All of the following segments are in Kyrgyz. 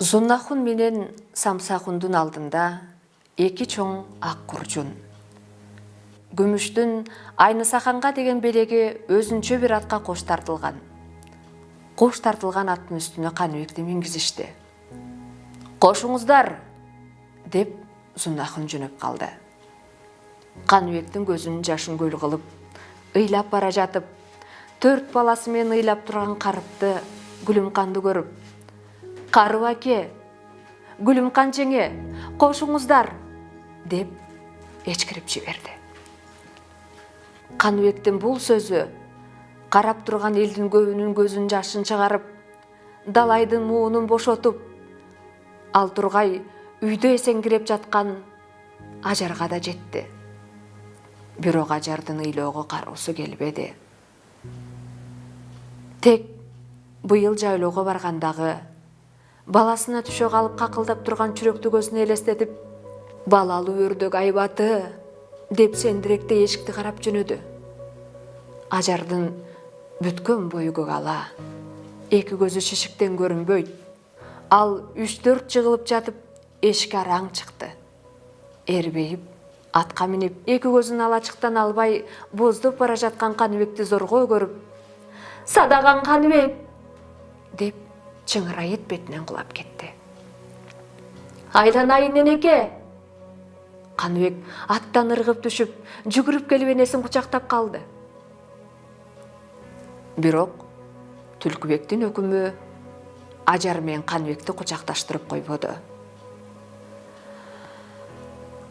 Зуннахун менен Самсахундун алдында эки чоң ак куржун. Күмүштүн Айнысаханга деген белеги өзүнчө бир атка кош тартылган. Кош тартылган аттын үстүнө Каныбекти мингизишти. «Кошуңуздар!» деп Зуннахун жөнөп калды. Каныбектин көзүнүн жашын көл кылып, ыйлап бара жатып, 4 баласы менен ыйлап турган Карыпты, Күлүмканды көрүп: «Карып аке, Күлүмкан жеңе, кошуңуздар!» деп эчкирип жиберди. Каныбектин бул сөзү карап турган элдин көбүнүн көзүнүн жашын чыгарып, далайдын муунун бошотуп, ал тургай үйдө эсеңгиреп жаткан Ажарга да жетти. Бирок Ажардын ыйлоого кароосу келбеди. Тек быйыл жайлоого баргандагы баласына түшө калып какылдап турган чүрөктү көзүнө элестетип, «Балалуу өрдөк Айбаты!» деп сендиректе эшикти карап жөнөдү. Ажардын бүткөн бою көк ала, эки көзү шишиктен көрүнбөйт. Ал 3-4 жыгылып жатып, эшикке араң чыкты. Эрбейип, атка минип, эки көзүн алачыктан албай боздоп бара жаткан Каныбекти зорго көрүп: «Садаган Каныбек!» деп чыңырайып бетинен кулап кетти. «Айланайын энеке!» Каныбек аттан ыргып түшүп, жүгүрүп келип энесин кучактап калды. Бирок Түлкүбектин өкүмү Ажар менен Каныбекти кучакташтырып койбоду.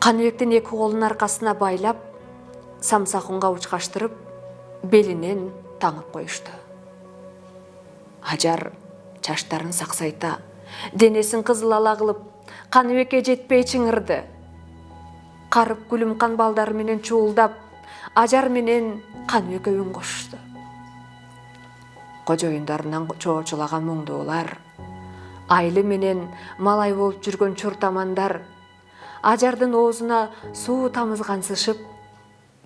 Каныбектин эки колун аркасына байлап, Самсахунга учкаштырып, белинен таңып коюшту. Ажар чачтарын саксайта, денесин кызыл ала кылып, Каныбекке жетпей чыңырды. Карып Күлүмкан балдары менен чуулдап, Ажар менен Каныбекке үн кошушту. Кожоюндарынан чоочулаган муңдоолар, айлы менен малай болуп жүргөн чуртамандар Ажардын оозуна суу тамызгансышып,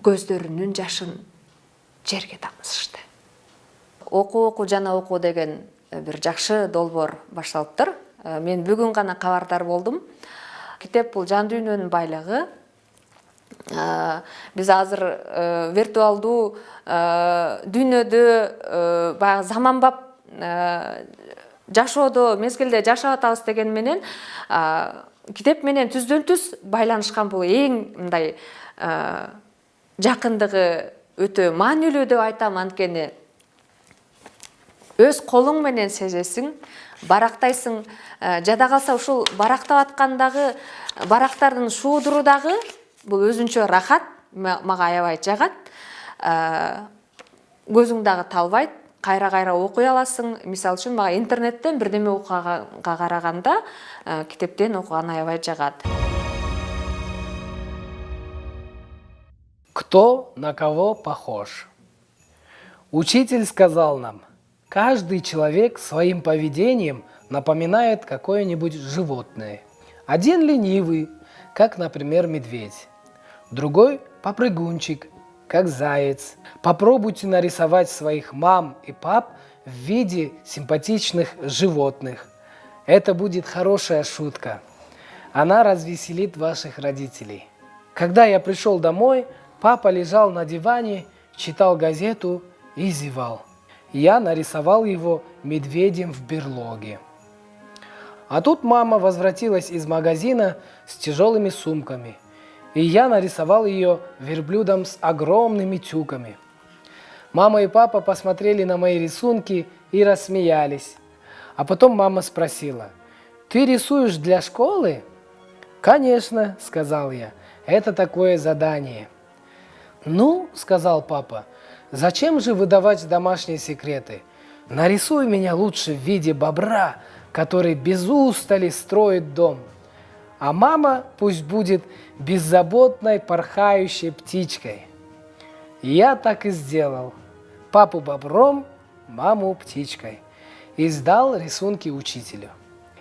көздөрүнүн жашын жерге тамызышты. Окуу жана окуу деген бир жакшы долбоор башталыптыр. Мен бүгүн гана кабардар болдум. Китеп бул жан дүйнөнүн байлыгы. Биз азыр виртуалдуу дүйнөдө баягы заманбап жашоодо мезгилде жашап атабыз деген менен китеп менен түздөн-түз байланышкан бул эң мындай жакындыгы өтө маанилүү деп айтам. Анткени өз колуң менен сезесиң, барактайсың. Жада калса ушул барактап аткандагы барактардын шуудуру дагы бул өзүнчө рахат, мага аябай жагат. Көзүң дагы талбайт, кайра-кайра окуй аласың. Мисалы үчүн мага интернеттен бирдеме окуганга караганда китептен окуган аябай жагат. Кто на кого похож? Учитель сказал нам: каждый человек своим поведением напоминает какое-нибудь животное. Один ленивый, как, например, медведь. Другой попрыгунчик, как заяц. Попробуйте нарисовать своих мам и пап в виде симпатичных животных. Это будет хорошая шутка. Она развеселит ваших родителей. Когда я пришел домой, папа лежал на диване, читал газету и зевал. Я нарисовал его медведем в берлоге. А тут мама возвратилась из магазина с тяжелыми сумками, и я нарисовал ее верблюдом с огромными тюками. Мама и папа посмотрели на мои рисунки и рассмеялись. А потом мама спросила: «Ты рисуешь для школы?» «Конечно», — сказал я, — «это такое задание». «Ну, — сказал папа, — Зачем же выдавать домашние секреты? Нарисуй меня лучше в виде бобра, который без устали строит дом. А мама пусть будет беззаботной порхающей птичкой. И я так и сделал. Папу бобром, маму птичкой. И сдал рисунки учителю.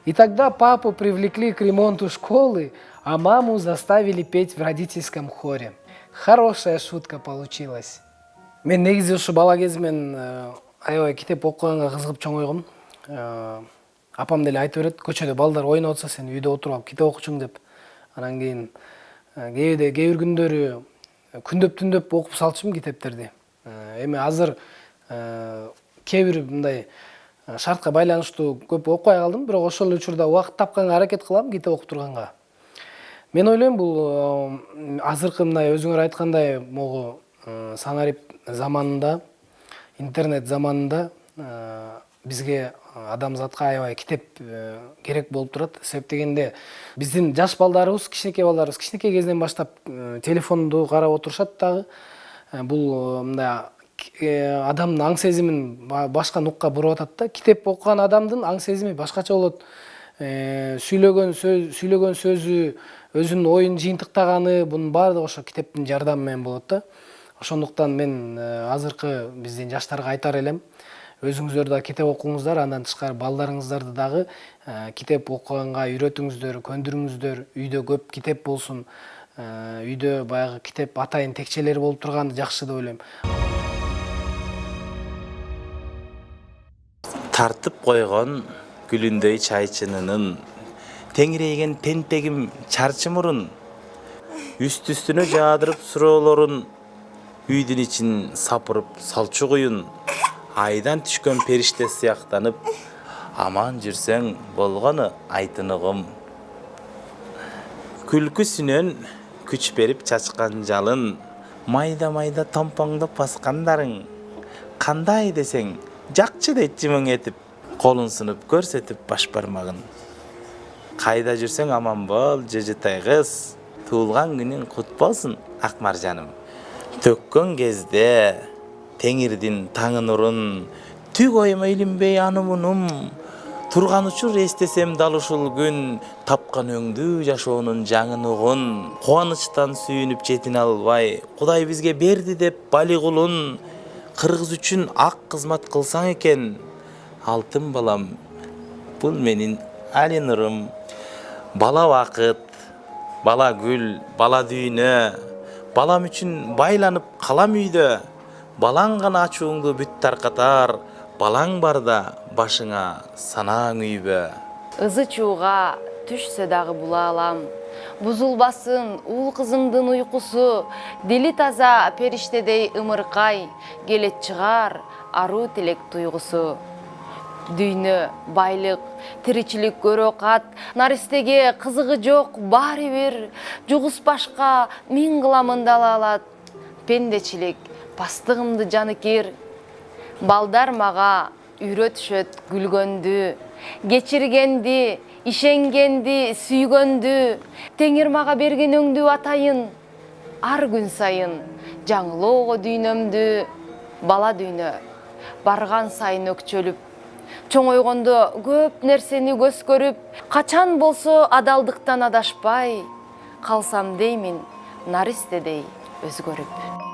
И тогда папу привлекли к ремонту школы, а маму заставили петь в родительском хоре. Хорошая шутка получилась. Мен негизи ушу бала кезимен аябай китеп окуганга кызыгып чоңойгом. Апам деле айтып берет, көчөдө балдар ойноп атса сен үйдө отуруп алып китеп окучуң деп. Анан кийин кээ бир күндөрү күндөп түндөп окуп салчумун китептерди. Эми азыр кээ бир мындай шартка байланыштуу көп окубай калдым, бирок ошол учурда убакыт тапканга аракет кылам китеп окуп турганга. Мен ойлойм бул азыркы мындай өзүңөр айткандай могу санарип заманында, интернет заманында бизге адамзатка аябай китеп керек болуп турат. Себеп дегенде биздин жаш балдарыбыз, кичинекей балдарыбыз кичинекей кезинен баштап телефонду карап отурушат дагы. Бул мындай адамдын аң сезимин башка нукка буруп атат да. Китеп окуган адамдын аң сезими башкача болот. Сүйлөгөн сөзү, өзүнүн оюн жыйынтыктаганы, бунун баардыгы ошо китептин жардамы менен болот да. Ошондуктан мен азыркы биздин жаштарга айтар элем, өзүңүздөр да китеп окуңуздар, андан тышкары балдарыңыздарды дагы китеп окуганга үйрөтүңүздөр, көндүрүңүздөр. Үйдө көп китеп болсун, үйдө баягы китеп атайын текчелери болуп турганды жакшы деп ойлойм. Тартып койгон гүлүндөй чайчынынын, теңирейген тентегим чарчы мурун, үстүнө жаадырып суроолорун, үйдүн ичин сапырып салчу куюн, айдан түшкөн периште сыяктанып, аман жүрсөң болгону айтыныгым. Күлкүсүнөн күч берип чачкан жалын, майда томпоңдоп баскандарың, кандай десең жакчы дейт жымың этип, колун сынып көрсөтүп баш бармагын. Кайда жүрсөң аман бол, жыжытай кыз, туулган күнүң кут болсун, ак маржаным. Төккөн кезде теңирдин таңы нурун, түк ойма илинбей анымунум, турган учур эстесем дал ушул күн, тапкан өңдүү жашоонун жаңын угун, кубанычтан сүйүнүп жетине албай, Кудай бизге берди деп балик улун, кыргыз үчүн ак кызмат кылсаң экен, алтын балам, бул менин али нурум. Бала вакыт, бала гүл, бала дүйнө, балам үчүн байланып калам үйдө, балаң гана ачууңду бүт таркатар, балаң барда башыңа санаң үйбө. Ызы чууга түшсө дагы була алам, бузулбасын уул кызымдын уйкусу, дили таза периштедей ымыркай, келет чыгар аруу тилек туйгусу. Дүйнө, байлык, тиричилик, көрөкат, наристеге кызыгы жок баары бир, жугус башка миң кыламын далалат. Пендечилик, пастыгымды жаныкир, балдар мага үйрөтүшөт күлгөндү, кечиргенди, ишенгенди, сүйгөндү, теңир мага берген өңдүү атайын, ар күн сайын жаңылоого дүйнөмдү. Бала дүйнө барган сайын өкчөлүп, чоңойгондо көп нерсени көз көрүп, качан болсо адалдыктан адашпай, калсам деймин наристедей өзгөрүп.